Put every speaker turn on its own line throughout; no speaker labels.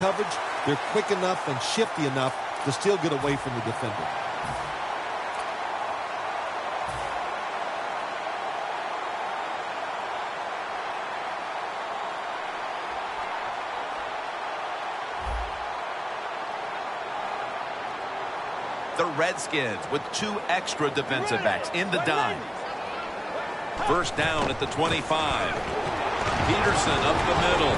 coverage, they're quick enough and shifty enough to still get away from the defender.
The Redskins with 2 extra defensive backs in the dime. First down at the 25. Peterson up the middle.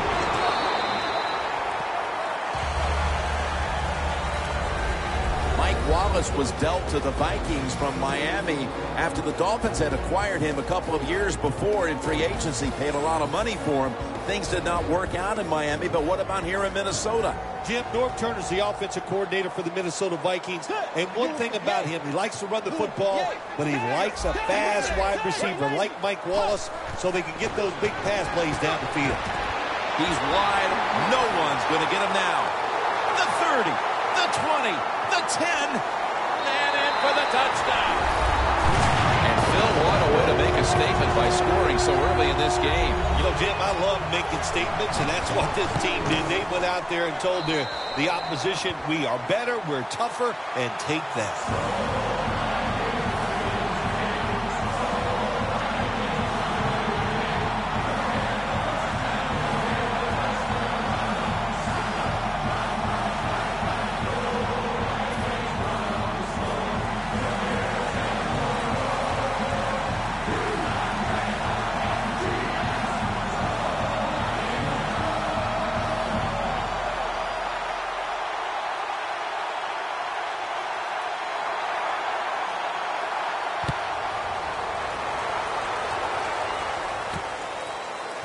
Mike Wallace was dealt to the Vikings from Miami after the Dolphins had acquired him a couple of years before in free agency, paid a lot of money for him. Things did not work out in Miami, but what about here in Minnesota?
Jim, Norv Turner's the offensive coordinator for the Minnesota Vikings, and one thing about him, he likes to run the football, but he likes a fast wide receiver like Mike Wallace so they can get those big pass plays down the field.
He's wide. No one's going to get him now. The 30, the 20, the 10, and in for the touchdown. And Phil, what a way to make a statement by scoring so early in this game.
You know, Jim, I love making statements, and that's what this team did. They went out there and told the opposition, we are better, we're tougher, and take that.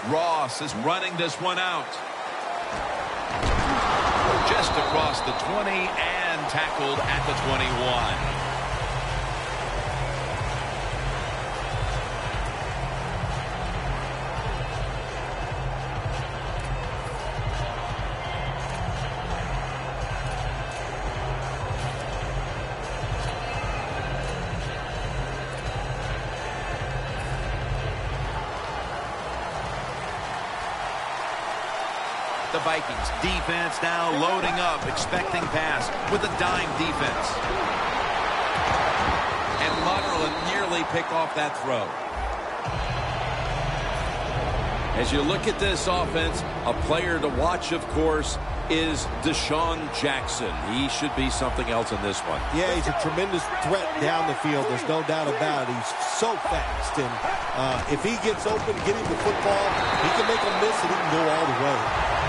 Ross is running this one out. Just across the 20 and tackled at the 21. The Vikings defense now loading up, expecting pass with a dime defense. And Mutterland nearly picked off that throw. As you look at this offense, a player to watch, of course, is Deshaun Jackson. He should be something else in this one.
Yeah, he's a tremendous threat down the field. There's no doubt about it. He's so fast. And if he gets open, get him the football, he can make a miss and he can go all the way.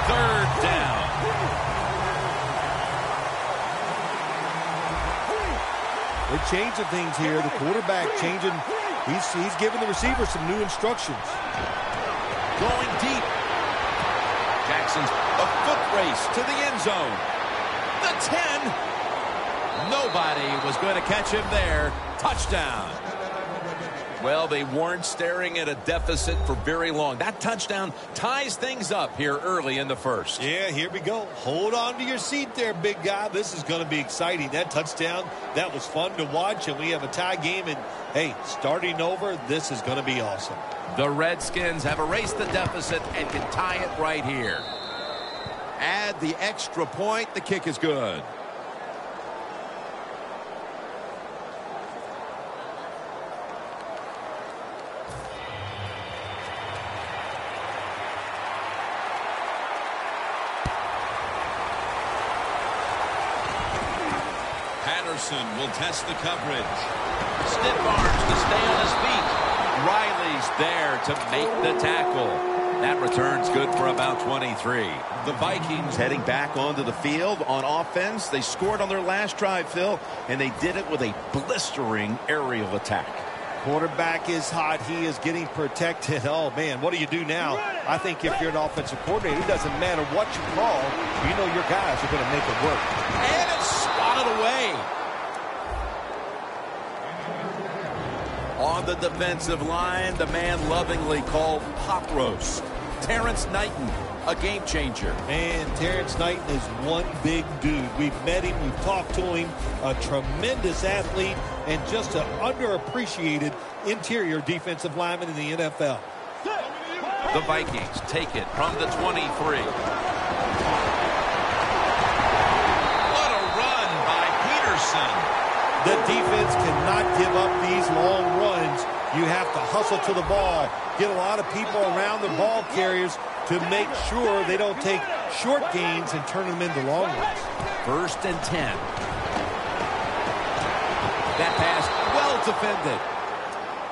Third down.
They're changing things here. The quarterback changing. He's giving the receiver some new instructions.
Going deep. Jackson's a foot race to the end zone. The 10. Nobody was going to catch him there. Touchdown. Well, they weren't staring at a deficit for very long. That touchdown ties things up here early in the first.
Yeah, here we go. Hold on to your seat there, big guy. This is going to be exciting. That touchdown, that was fun to watch, and we have a tie game. And, hey, starting over, this is going to be awesome.
The Redskins have erased the deficit and can tie it right here. Add the extra point. The kick is good. Patterson will test the coverage. Stiff arms to stay on his feet. Riley's there to make the tackle. That return's good for about 23. The Vikings heading back onto the field on offense. They scored on their last drive, Phil, and they did it with a blistering aerial attack.
Quarterback is hot. He is getting protected. Oh, man, what do you do now? I think if you're an offensive coordinator, it doesn't matter what you call. You know your guys are going to make it work.
And it's swatted away. On the defensive line, the man lovingly called Pot Roast, Terrence Knighton, a game changer.
Man, Terrence Knighton is one big dude. We've met him, we've talked to him, a tremendous athlete, and just an underappreciated interior defensive lineman in the NFL.
The Vikings take it from the 23.
up these long runs, you have to hustle to the ball, get a lot of people around the ball carriers to make sure they don't take short gains and turn them into long ones.
1st and 10. That pass well defended.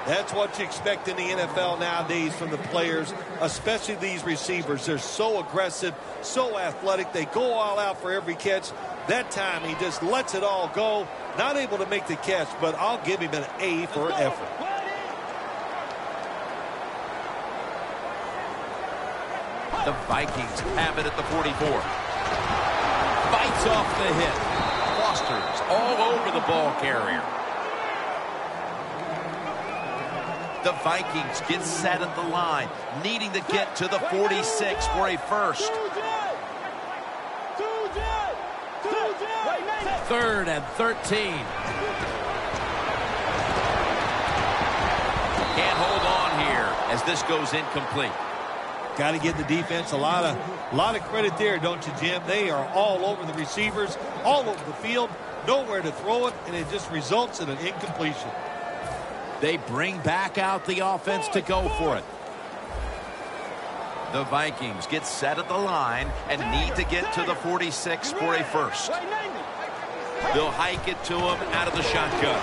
That's what you expect in the NFL nowadays from the players, especially these receivers. They're so aggressive, so athletic. They go all out for every catch. That time he just lets it all go. Not able to make the catch, but I'll give him an A for effort.
The Vikings have it at the 44. Fights off the hit. Foster's all over the ball carrier. The Vikings get set at the line, needing to get to the 46 for a first. 3rd and 13. Can't hold on here as this goes incomplete.
Got to give the defense a lot of credit there, don't you, Jim? They are all over the receivers, all over the field, nowhere to throw it, and it just results in an incompletion.
They bring back out the offense to go for it. The Vikings get set at the line and need to get to the 46 for a first. They'll hike it to him out of the shotgun.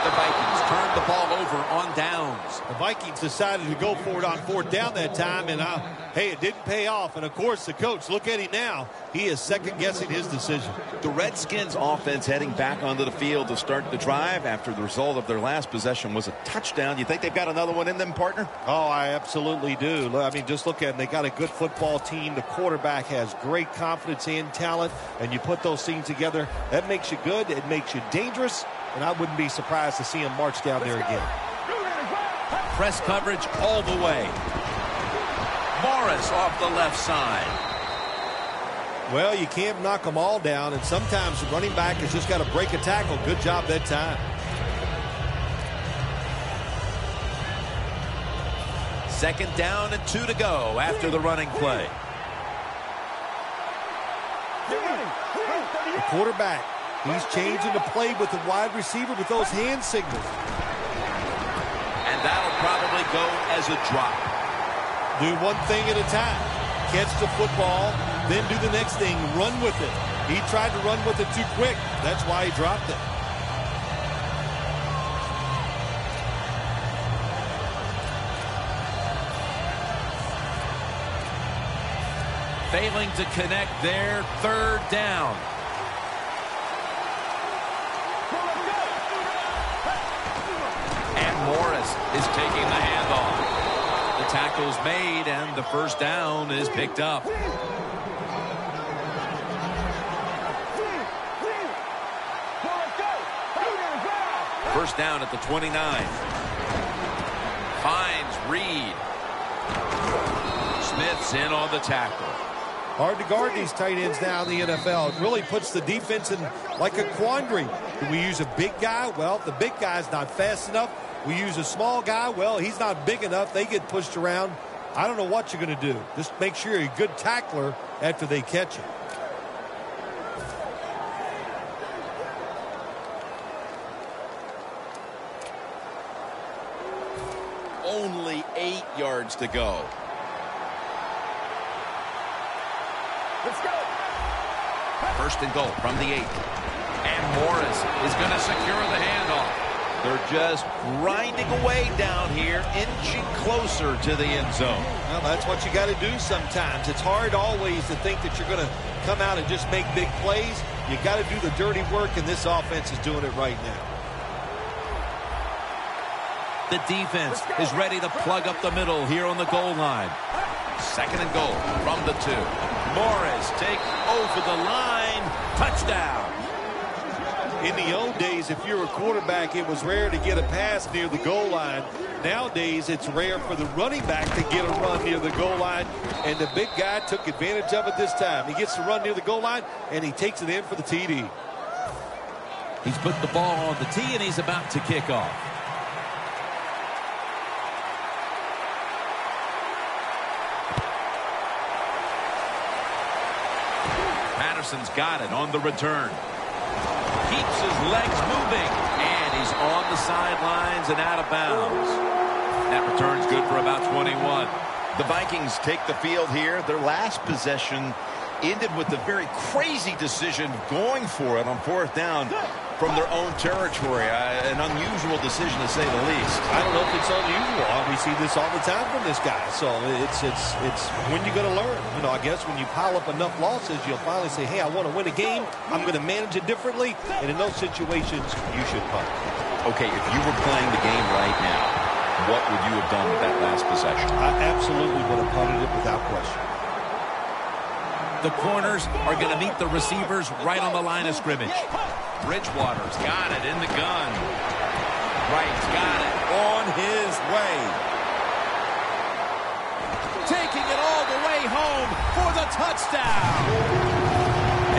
The Vikings turn the ball over on downs.
The Vikings decided to go for it on 4th down that time, and hey, it didn't pay off. And, of course, the coach, look at him now. He is second-guessing his decision.
The Redskins offense heading back onto the field to start the drive after the result of their last possession was a touchdown. You think they've got another one in them, partner?
Oh, I absolutely do. I mean, just look at them. They got a good football team. The quarterback has great confidence and talent, and you put those things together, that makes you good. It makes you dangerous, and I wouldn't be surprised to see him march down there again.
Press coverage all the way. Morris off the left side.
Well, you can't knock them all down, and sometimes the running back has just got to break a tackle. Good job that time.
2nd down and 2 to go after the running play.
The quarterback, he's changing the play with the wide receiver with those hand signals.
And that'll probably go as a drop.
Do one thing at a time. Catch the football, then do the next thing, run with it. He tried to run with it too quick. That's why he dropped it.
Failing to connect there, 3rd down. And Morris is taking the handoff. The tackle's made, and the 1st down is picked up. First down at the 29. Finds Reed. Smith's in on the tackle.
Hard to guard these tight ends now in the NFL. It really puts the defense in like a quandary. Do we use a big guy? Well, if the big guy's not fast enough. We use a small guy. Well, he's not big enough. They get pushed around. I don't know what you're going to do. Just make sure you're a good tackler after they catch it.
Only 8 yards to go.
Let's go. 1st and goal from the 8. And Morris is going to secure the handoff. They're just grinding away down here, inching closer to the end zone.
Well, that's what you got to do sometimes. It's hard always to think that you're going to come out and just make big plays. You got to do the dirty work, and this offense is doing it right now.
The defense is ready to plug up the middle here on the goal line. 2nd and goal from the 2. Morris takes over the line. Touchdown.
In the old days, if you're a quarterback, it was rare to get a pass near the goal line. Nowadays, it's rare for the running back to get a run near the goal line, and the big guy took advantage of it this time. He gets to run near the goal line, and he takes it in for the TD.
He's put the ball on the tee, and he's about to kick off. Patterson's got it on the return. keeps his legs moving. And he's on the sidelines and out of bounds. That return's good for about 21.
The Vikings take the field here. Their last possession ended with a very crazy decision going for it on 4th down from their own territory. An unusual decision, to say the least.
I don't know if it's unusual. We see this all the time from this guy. So it's when you're going to learn. You know, I guess when you pile up enough losses, you'll finally say, hey, I want to win a game. I'm going to manage it differently. And in those situations, you should punt.
Okay, if you were playing the game right now, what would you have done with that last possession?
I absolutely would have punted it without question.
The corners are going to meet the receivers right on the line of scrimmage. Bridgewater's got it in the gun. Wright's got it on his way. Taking it all the way home for the touchdown.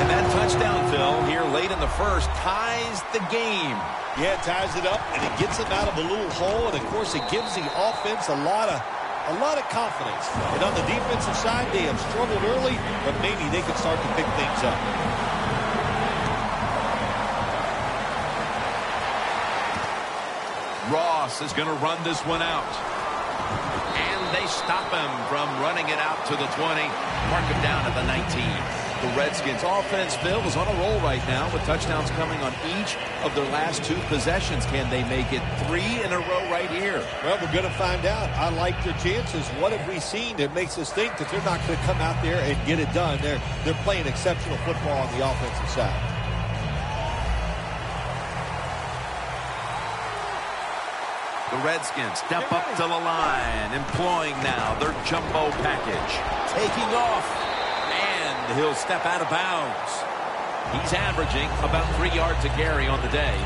And that touchdown, Phil, here late in the first, ties the game.
Yeah, it ties it up, and it gets them out of a little hole, and, of course, it gives the offense a lot of confidence. And on the defensive side, they have struggled early, but maybe they can start to pick things up.
Ross is going to run this one out. And they stop him from running it out to the 20. Mark him down at the 19.
The Redskins offense, Phil, is on a roll right now with touchdowns coming on each of their last 2 possessions. Can they make it 3 in a row right here?
Well, we're going to find out. I like their chances. What have we seen that makes us think that they're not going to come out there and get it done? They're playing exceptional football on the offensive side.
The Redskins step up to the line, employing now their jumbo package. Taking off. And he'll step out of bounds. He's averaging about 3 yards a carry on the day.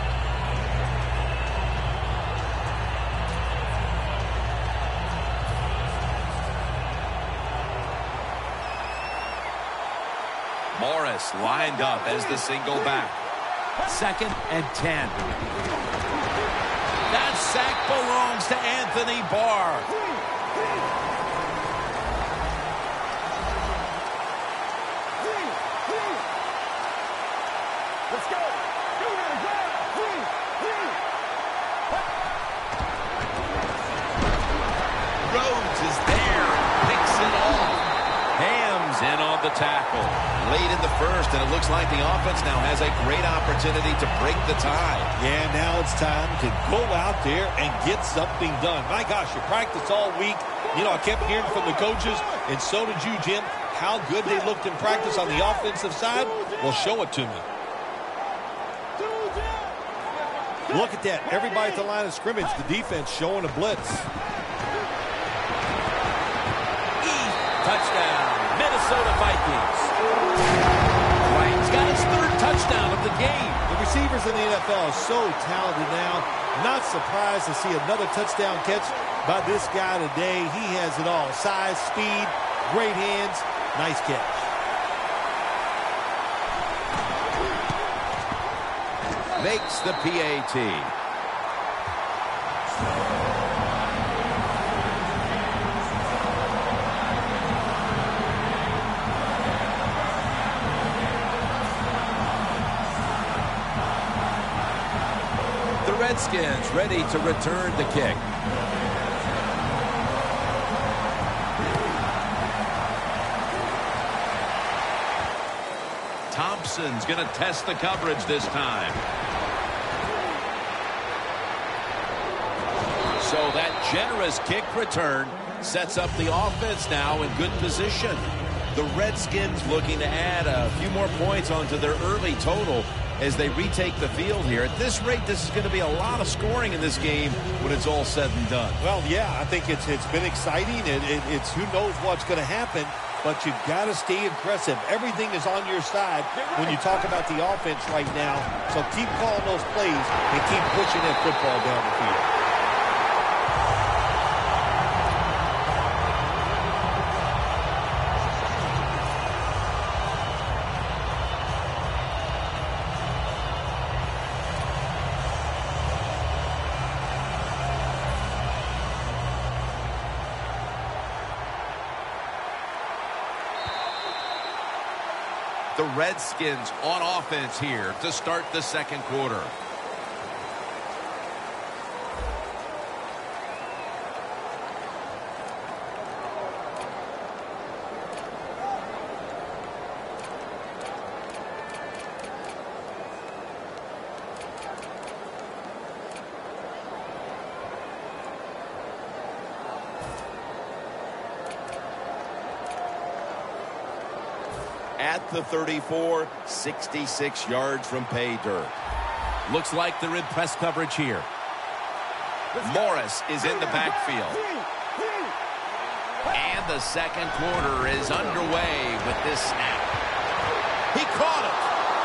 Morris lined up as the single back. 2nd and 10. That sack belongs to Anthony Barr. Tackle
late in the first, and it looks like the offense now has a great opportunity to break the tie.
Yeah, now it's time to go out there and get something done. My gosh, you practiced all week. You know, I kept hearing from the coaches, and so did you, Jim, how good they looked in practice on the offensive side. Well, show it to me. Look at that. Everybody at the line of scrimmage, the defense showing a blitz.
Touchdown, Minnesota Vikings. Wright's got his 3rd touchdown of the game.
The receivers in the NFL are so talented now. Not surprised to see another touchdown catch by this guy today. He has it all. Size, speed, great hands, nice catch.
Makes the PAT. Redskins ready to return the kick. Thompson's going to test the coverage this time. So that generous kick return sets up the offense now in good position. The Redskins looking to add a few more points onto their early total as they retake the field here. At this rate, this is going to be a lot of scoring in this game when it's all said and done.
Well, yeah, I think it's been exciting. It's who knows what's going to happen, but you've got to stay impressive. Everything is on your side when you talk about the offense right now. So keep calling those plays and keep pushing that football down the field.
The Redskins on offense here to start the second quarter.
At the 34, 66 yards from pay dirt.
Looks like they're in press coverage here. Morris is in the backfield. And the second quarter is underway with this snap. He caught it.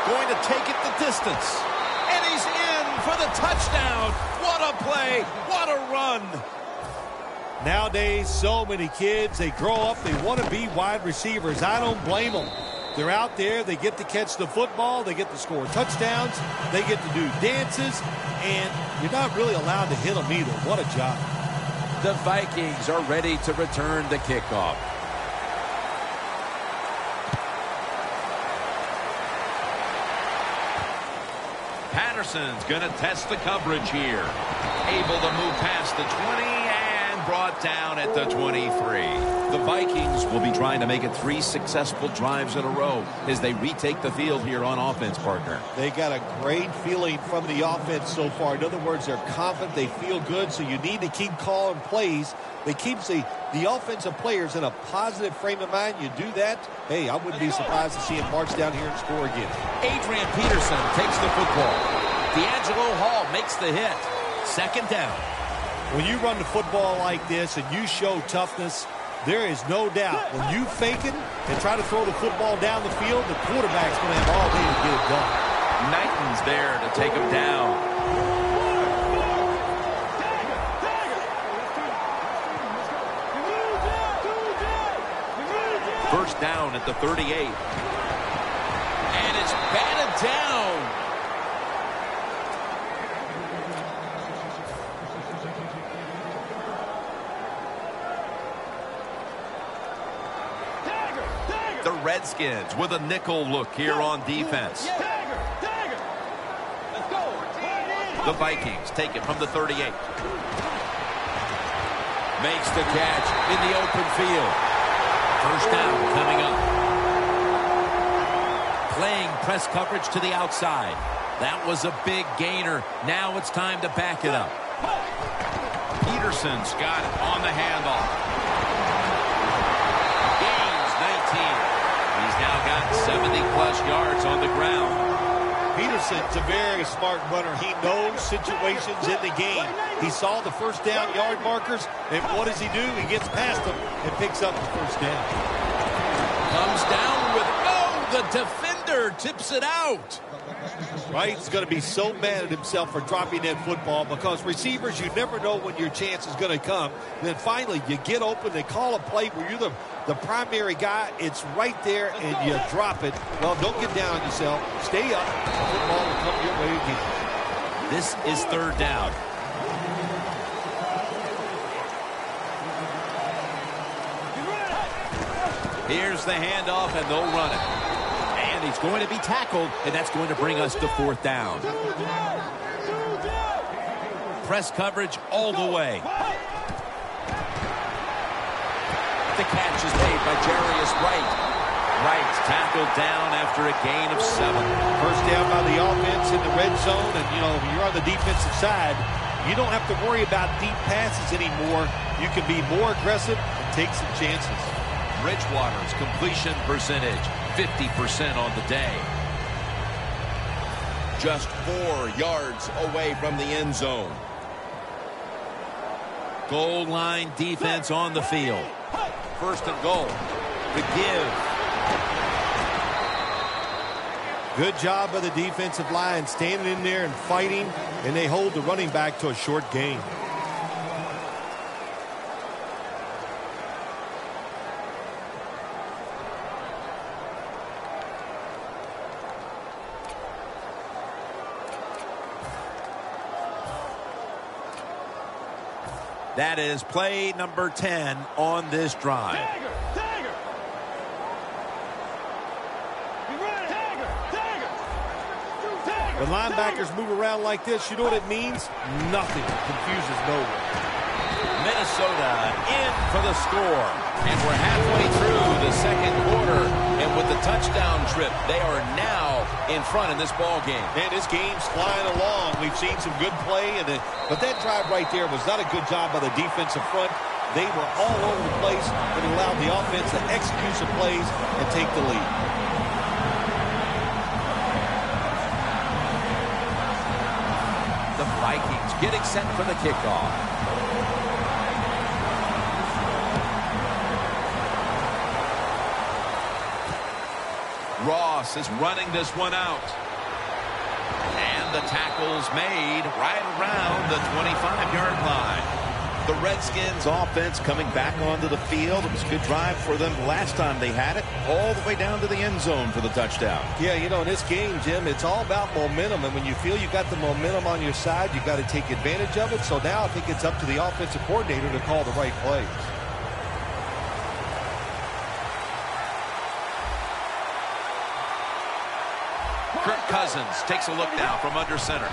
Going to take it the distance. And he's in for the touchdown. What a play. What a run.
Nowadays, so many kids, they grow up, they want to be wide receivers. I don't blame them. They're out there, they get to catch the football, they get to score touchdowns, they get to do dances, and you're not really allowed to hit them either. What a job.
The Vikings are ready to return the kickoff. Patterson's going to test the coverage here. Able to move past the 20 and brought down at the 23. The Vikings will be trying to make it 3 successful drives in a row as they retake the field here on offense, partner.
They got a great feeling from the offense so far. In other words, they're confident, they feel good, so you need to keep calling plays. They keep the offensive players in a positive frame of mind. You do that, hey, I wouldn't be surprised to see him march down here and score again.
Adrian Peterson takes the football. D'Angelo Hall makes the hit. Second down.
When you run the football like this and you show toughness, there is no doubt when you fake it and try to throw the football down the field, the quarterback's going to have all day to get it done.
Knighton's there to take him down. First down at the 38. And it's batted down. The Redskins with a nickel look here on defense. The Vikings take it from the 38. Makes the catch in the open field. First down coming up. Playing press coverage to the outside. That was a big gainer. Now it's time to back it up. Peterson's got it on the handoff. Gains 19. He's now got 70-plus yards on the ground.
Peterson's a very smart runner. He knows situations in the game. He saw the first down yard markers, and what does he do? He gets past them and picks up the first down.
Comes down with, the defender tips it out.
Right? He's going to be so mad at himself for dropping that football because receivers, you never know when your chance is going to come. And then finally, you get open, they call a play where you're the primary guy. It's right there, and you drop it. Well, don't get down on yourself. Stay up. The football will come your way again.
This is third down. Here's the handoff, and they'll run it. And he's going to be tackled, and that's going to bring us to fourth down. Press coverage all the way. The catch is made by Jarius Wright. Wright's tackled down after a gain of 7.
First down by the offense in the red zone, and, if you're on the defensive side, you don't have to worry about deep passes anymore. You can be more aggressive and take some chances.
Bridgewater's completion percentage, 50% on the day.
Just 4 yards away from the end zone.
Goal line defense on the field. First and goal. The give.
Good job by the defensive line, standing in there and fighting, and they hold the running back to a short gain.
That is play number 10 on this drive.
When linebackers move around like this, you know what it means? Nothing. Confuses no one.
Minnesota in for the score. And we're halfway through the second quarter. And with the touchdown trip, they are now in front in this ball game.
Man, this game's flying along. We've seen some good play, but that drive right there was not a good job by the defensive front. They were all over the place and allowed the offense to execute some plays and take the lead.
The Vikings getting set for the kickoff. Ross is running this one out. And the tackle's made right around the 25-yard line.
The Redskins offense coming back onto the field. It was a good drive for them last time they had it, all the way down to the end zone for the touchdown.
Yeah, you know, in this game, Jim, it's all about momentum. And when you feel you got the momentum on your side, you got to take advantage of it. So now I think it's up to the offensive coordinator to call the right plays.
Kirk Cousins takes a look now from under center.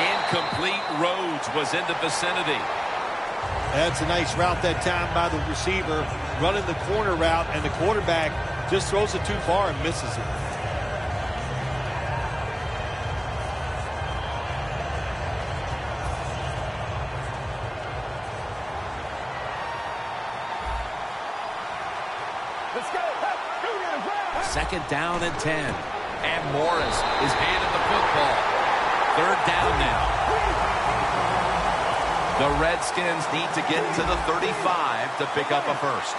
Incomplete. Rhodes was in the vicinity.
That's a nice route that time by the receiver, running the corner route, and the quarterback just throws it too far and misses it.
Let's go.
Second down and 10. And Morris is handed the football. Third down now. The Redskins need to get to the 35 to pick up a first.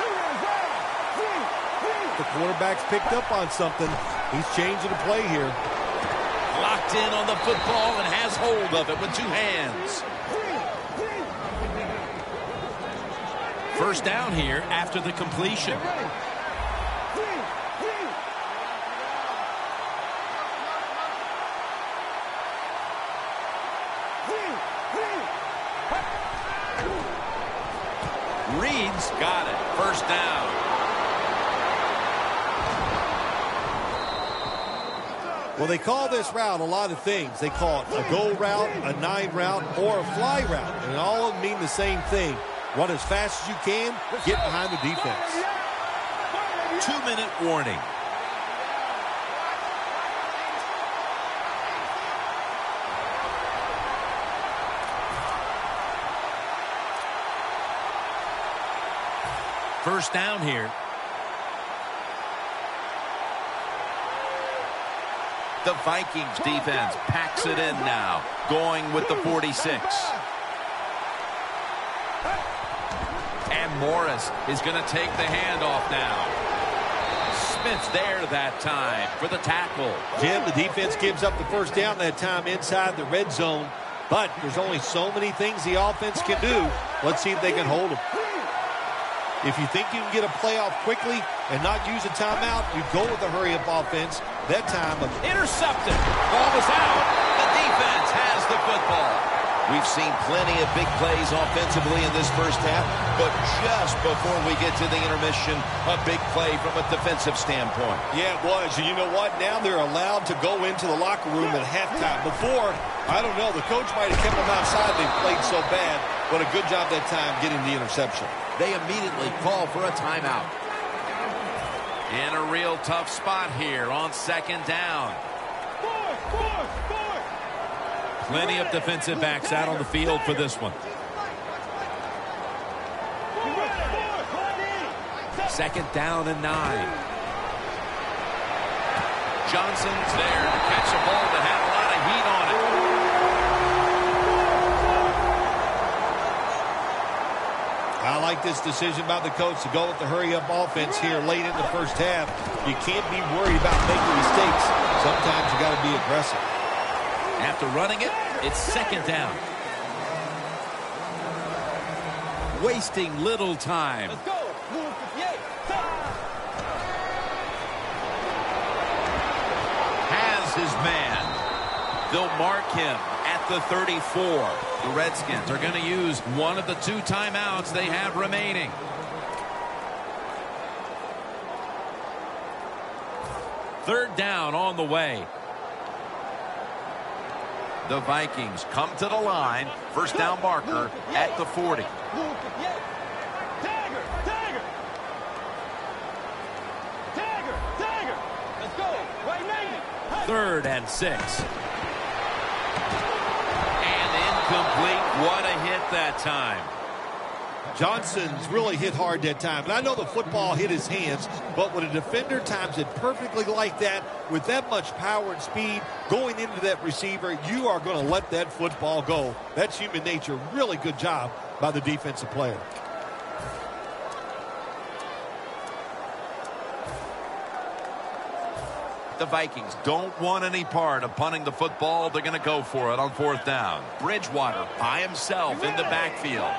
The quarterback's picked up on something. He's changing the play here.
Locked in on the football and has hold of it with two hands. First down here after the completion. Reed's got it. First down.
Well, they call this route a lot of things. They call it a go route, a 9 route, or a fly route. And all of them mean the same thing. Run as fast as you can, get behind the defense.
2-minute warning. First down here. The Vikings defense packs it in now, going with the 46. And Morris is going to take the handoff now. Smith's there that time for the tackle.
Jim, the defense gives up the first down that time inside the red zone, but there's only so many things the offense can do. Let's see if they can hold them. If you think you can get a playoff quickly and not use a timeout, you go with the hurry-up offense. That time,
intercepted. Ball was out. The defense has the football.
We've seen plenty of big plays offensively in this first half, but just before we get to the intermission, a big play from a defensive standpoint.
Yeah, it was. And you know what? Now they're allowed to go into the locker room at halftime. Before, I don't know, the coach might have kept them outside. They've played so bad, but a good job that time getting the interception.
They immediately call for a timeout. In a real tough spot here on second down. Plenty of defensive backs out on the field for this one. Second down and 9. Johnson's there to catch a ball that had a lot of heat on it.
I like this decision by the coach to go with the hurry-up offense here late in the first half. You can't be worried about making mistakes. Sometimes you got to be aggressive.
After running it, it's second down. Wasting little time.
Let's go.
Has his man. They'll mark him at the 34. The Redskins are going to use one of the 2 timeouts they have remaining. Third down on the way. The Vikings come to the line. First down marker at the 40. Third and 6. And incomplete. What a hit that time.
Johnson's really hit hard that time. And I know the football hit his hands, but when a defender times it perfectly like that, with that much power and speed going into that receiver, you are going to let that football go. That's human nature. Really good job by the defensive player.
The Vikings don't want any part of punting the football. They're going to go for it on fourth down. Bridgewater by himself in the backfield.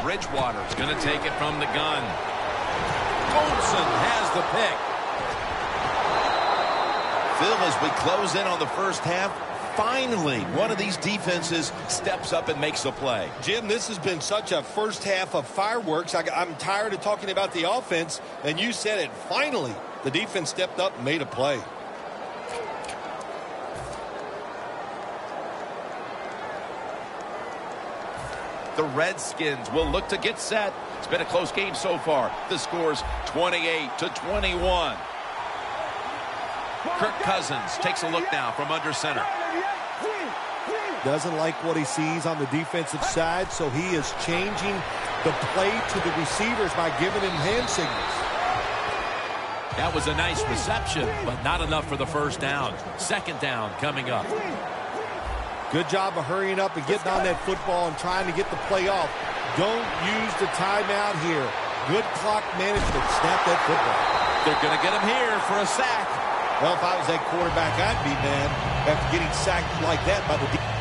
Bridgewater's going to take it from the gun. Golson has the pick.
Phil, as we close in on the first half, finally one of these defenses steps up and makes a play.
Jim, this has been such a first half of fireworks. I'm tired of talking about the offense, and you said it. Finally, the defense stepped up and made a play.
The Redskins will look to get set. It's been a close game so far. The score's 28-21.
Kirk Cousins takes a look now from under center.
Doesn't like what he sees on the defensive side, so he is changing the play to the receivers by giving him hand signals.
That was a nice reception, but not enough for the first down. Second down coming up.
Good job of hurrying up and getting on that football and trying to get the play off. Don't use the timeout here. Good clock management. Snap that football.
They're going to get him here for a sack.
Well, if I was that quarterback, I'd be mad after getting sacked like that by the defense.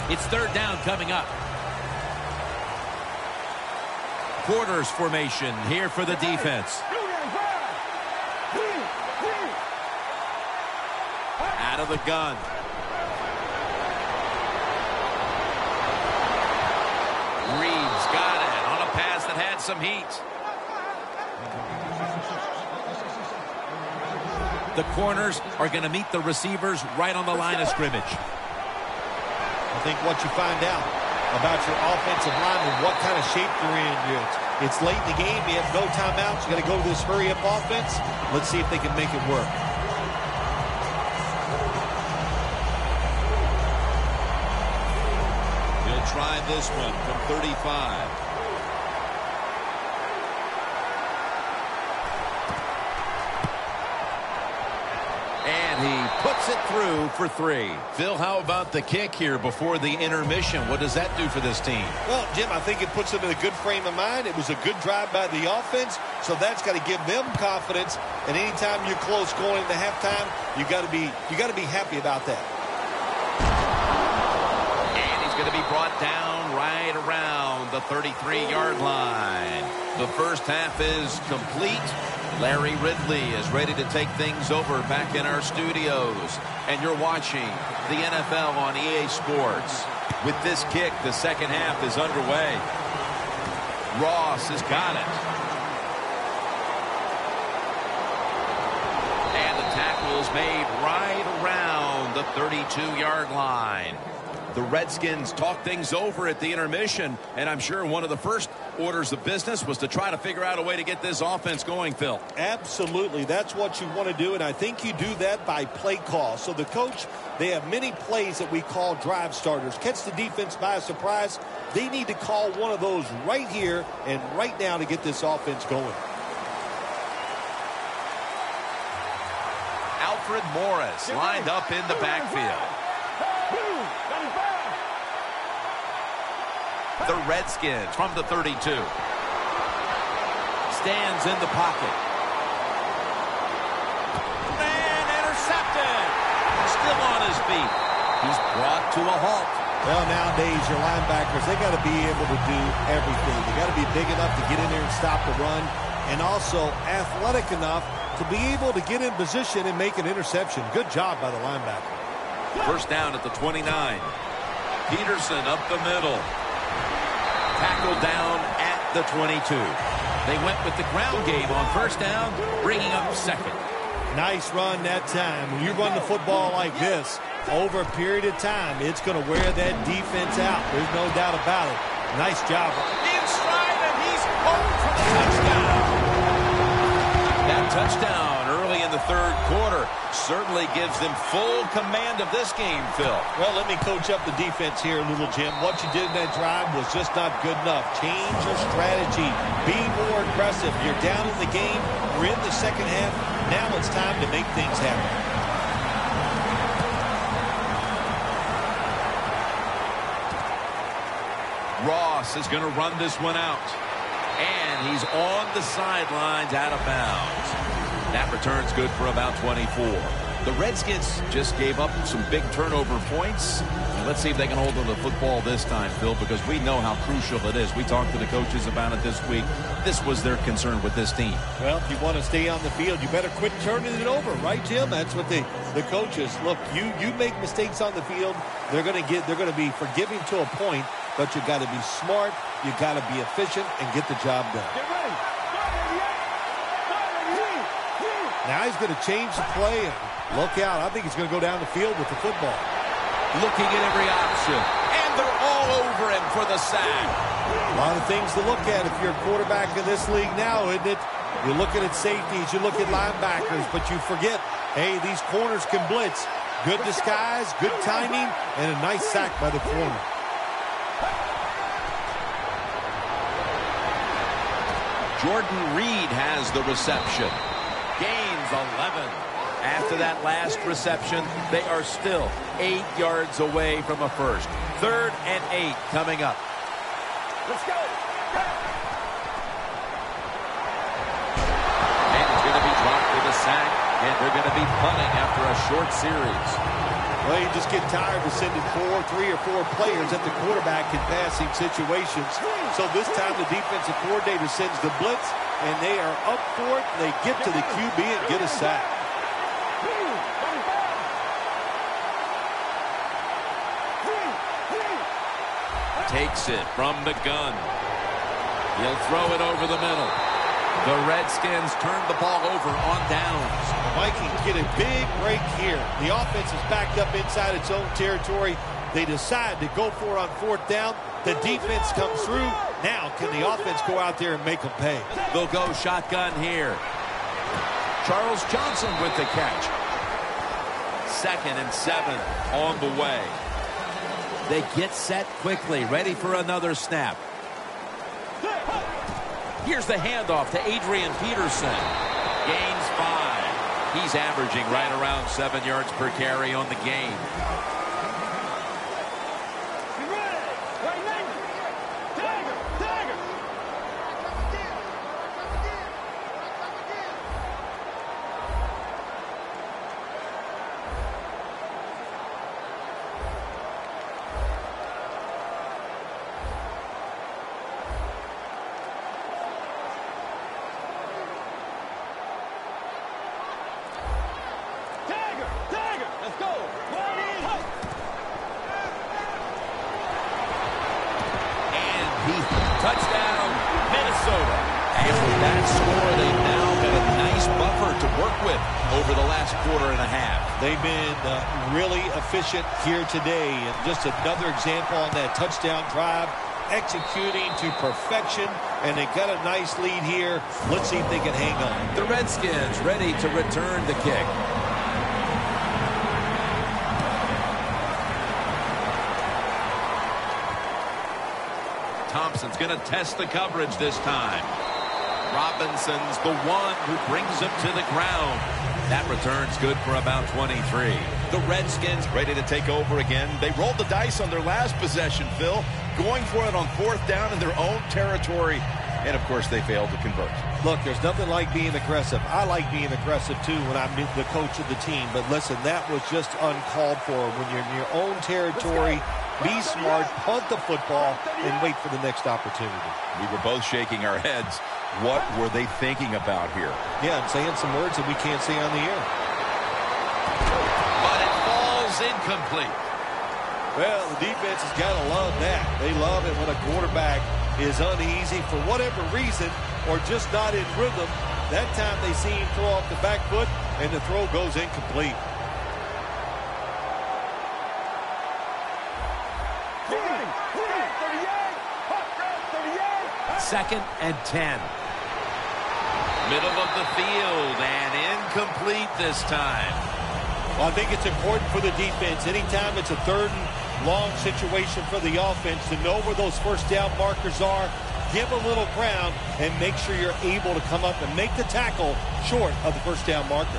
It's third down coming up. Quarters formation here for the defense. Out of the gun. Reeves got it on a pass that had some heat. The corners are going to meet the receivers right on the line of scrimmage.
I think what you find out about your offensive linemen, what kind of shape they're in. It's late in the game. You have no timeouts. You got to go to this hurry-up offense. Let's see if they can make it work.
He'll try this one from 35. He puts it through for 3.
Phil, how about the kick here before the intermission? What does that do for this team?
Well, Jim, I think it puts them in a good frame of mind. It was a good drive by the offense, so that's got to give them confidence. And anytime you're close going into halftime, you got to be happy about that.
And he's going to be brought down right around the 33-yard line. The first half is complete. Larry Ridley is ready to take things over back in our studios. And you're watching the NFL on EA Sports.
With this kick, the second half is underway.
Ross has got it. And the tackle is made right around the 32-yard line.
The Redskins talk things over at the intermission, and I'm sure one of the first orders of business was to try to figure out a way to get this offense going, Phil.
Absolutely. That's what you want to do, and I think you do that by play call. So the coach, they have many plays that we call drive starters. Catch the defense by surprise. They need to call one of those right here and right now to get this offense going.
Alfred Morris lined up in the backfield. The Redskins from the 32. Stands in the pocket. And intercepted. Still on his feet. He's brought to a halt.
Well, nowadays, your linebackers, they got to be able to do everything. They got to be big enough to get in there and stop the run, and also athletic enough to be able to get in position and make an interception. Good job by the linebacker.
First down at the 29. Peterson up the middle. Tackled down at the 22. They went with the ground game on first down, bringing up second.
Nice run that time. When you run the football like this, over a period of time, it's going to wear that defense out. There's no doubt about it. Nice job.
In stride, and he's home for the touchdown. That touchdown early in the third quarter certainly gives them full command of this game, Phil.
Well, let me coach up the defense here, little Jim. What you did in that drive was just not good enough. Change your strategy. Be more aggressive. You're down in the game. We're in the second half. Now it's time to make things happen.
Ross is going to run this one out. And he's on the sidelines out of bounds. That return's good for about 24. The Redskins just gave up some big turnover points. And let's see if they can hold on to the football this time, Phil, because we know how crucial it is. We talked to the coaches about it this week. This was their concern with this team.
Well, if you want to stay on the field, you better quit turning it over, right, Jim? That's what the coaches look. You make mistakes on the field, they're going to be forgiving to a point, but you got to be smart, you got to be efficient, and get the job done.
Get ready.
Now he's going to change the play and look out. I think he's going to go down the field with the football.
Looking at every option. And they're all over him for the sack.
A lot of things to look at if you're a quarterback in this league now, isn't it? You're looking at safeties, you look at linebackers, but you forget, hey, these corners can blitz. Good disguise, good timing, and a nice sack by the corner.
Jordan Reed has the reception. Gains 11. After that last reception, they are still 8 yards away from a first. 3rd and 8 coming up.
Let's go.
And he's going to be dropped with a sack, and they're going to be punting after a short series.
Well, you just get tired of sending 3 or 4 players at the quarterback in passing situations. So this time the defensive coordinator sends the blitz, and they are up for it. They get to the QB and get a sack.
Takes it from the gun. He'll throw it over the middle. The Redskins turn the ball over on downs.
The Vikings get a big break here. The offense is backed up inside its own territory. They decide to go for it on 4th down. The defense comes through. Now, can the offense go out there and make them pay?
They'll go shotgun here. Charles Johnson with the catch. 2nd and 7 on the way. They get set quickly, ready for another snap. Here's the handoff to Adrian Peterson. Gains 5. He's averaging right around 7 yards per carry on the game. Touchdown, Minnesota. And with that score, they've now got a nice buffer to work with over the last quarter and a half.
They've been really efficient here today. And just another example on that touchdown drive, executing to perfection. And they got a nice lead here. Let's see if they can hang on.
The Redskins ready to return the kick. Thompson's going to test the coverage this time. Robinson's the one who brings him to the ground. That return's good for about 23. The Redskins
ready to take over again. They rolled the dice on their last possession, Phil, going for it on 4th down in their own territory. And, of course, they failed to convert.
Look, there's nothing like being aggressive. I like being aggressive, too, when I'm the coach of the team. But, listen, that was just uncalled for. When you're in your own territory, be smart, punt the football, and wait for the next opportunity.
We were both shaking our heads. What were they thinking about here?
Yeah, I'm saying some words that we can't say on the air.
But it falls incomplete.
Well, the defense has got to love that. They love it when a quarterback is uneasy for whatever reason or just not in rhythm. That time they see him throw off the back foot, and the throw goes incomplete.
Second and 10. Middle of the field and incomplete this time.
Well, I think it's important for the defense. Anytime it's a third and long situation for the offense to know where those first down markers are, give a little ground, and make sure you're able to come up and make the tackle short of the first down marker.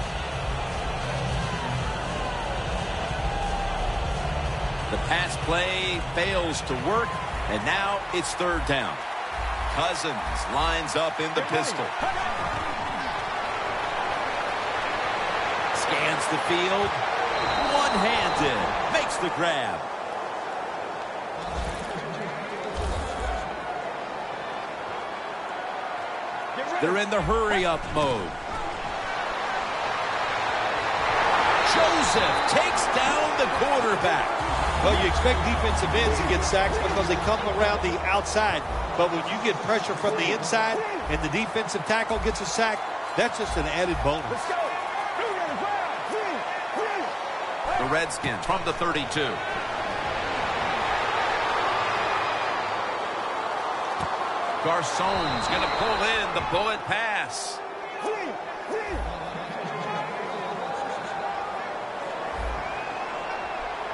The pass play fails to work, and now it's third down. Cousins lines up in the pistol. Scans the field. One-handed. Makes the grab. They're in the hurry-up mode. Joseph takes down the quarterback.
Well, you expect defensive ends to get sacks because they come around the outside. But when you get pressure from the inside and the defensive tackle gets a sack, that's just an added bonus.
The Redskins from the 32. Garcon's going to pull in the bullet pass.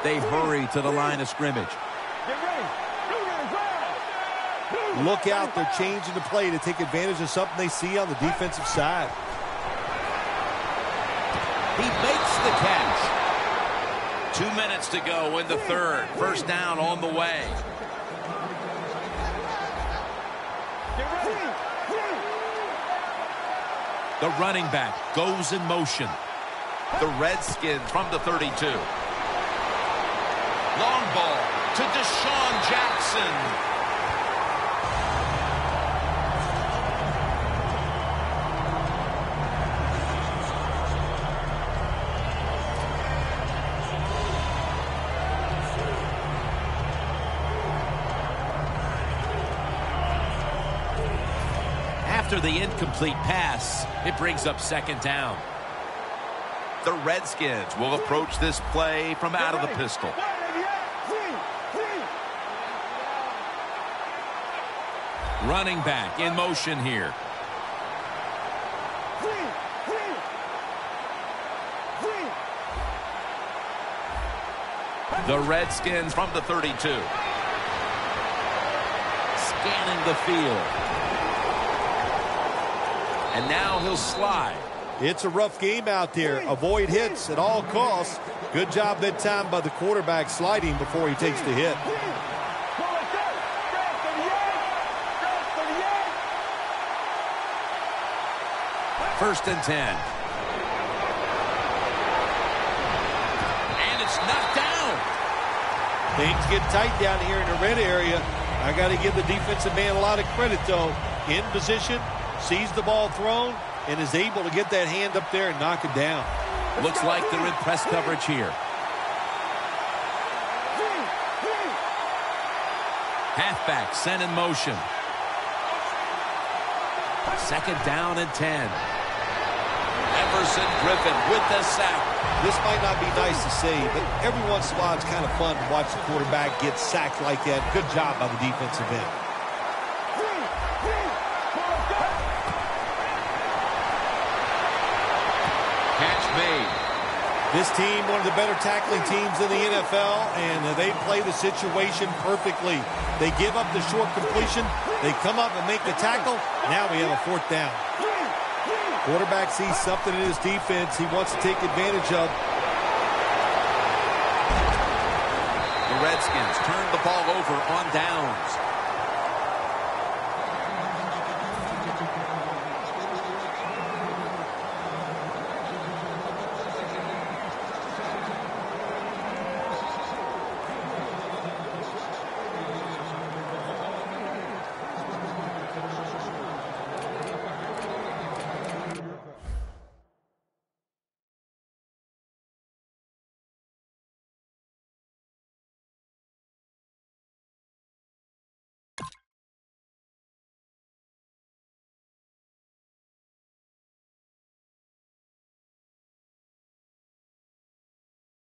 They hurry to the line of scrimmage.
Look out, they're changing the play to take advantage of something they see on the defensive side.
He makes the catch. 2 minutes to go in the third. First down on the way. The running back goes in motion. The Redskins from the 32. Long ball to Deshaun Jackson. After the incomplete pass, it brings up second down. The Redskins will approach this play from out of the pistol. Running back in motion here. The Redskins from the 32. Scanning the field. And now he'll slide.
It's a rough game out there. Avoid hits at all costs. Good job that time by the quarterback sliding before he takes the hit.
First and 10. And it's knocked down.
Things get tight down here in the red area. I got to give the defensive man a lot of credit, though. In position, sees the ball thrown, and is able to get that hand up there and knock it down.
Looks like they're in press coverage here. Halfback sent in motion. Second down and 10. Everson Griffin with the sack.
This might not be nice to say, but every once in a while it's kind of fun to watch the quarterback get sacked like that. Good job by the defensive end.
Catch made.
This team, one of the better tackling teams in the NFL, and they play the situation perfectly. They give up the short completion. They come up and make the tackle. Now we have a fourth down. Quarterback sees something in his defense he wants to take advantage of.
The Redskins turn the ball over on downs.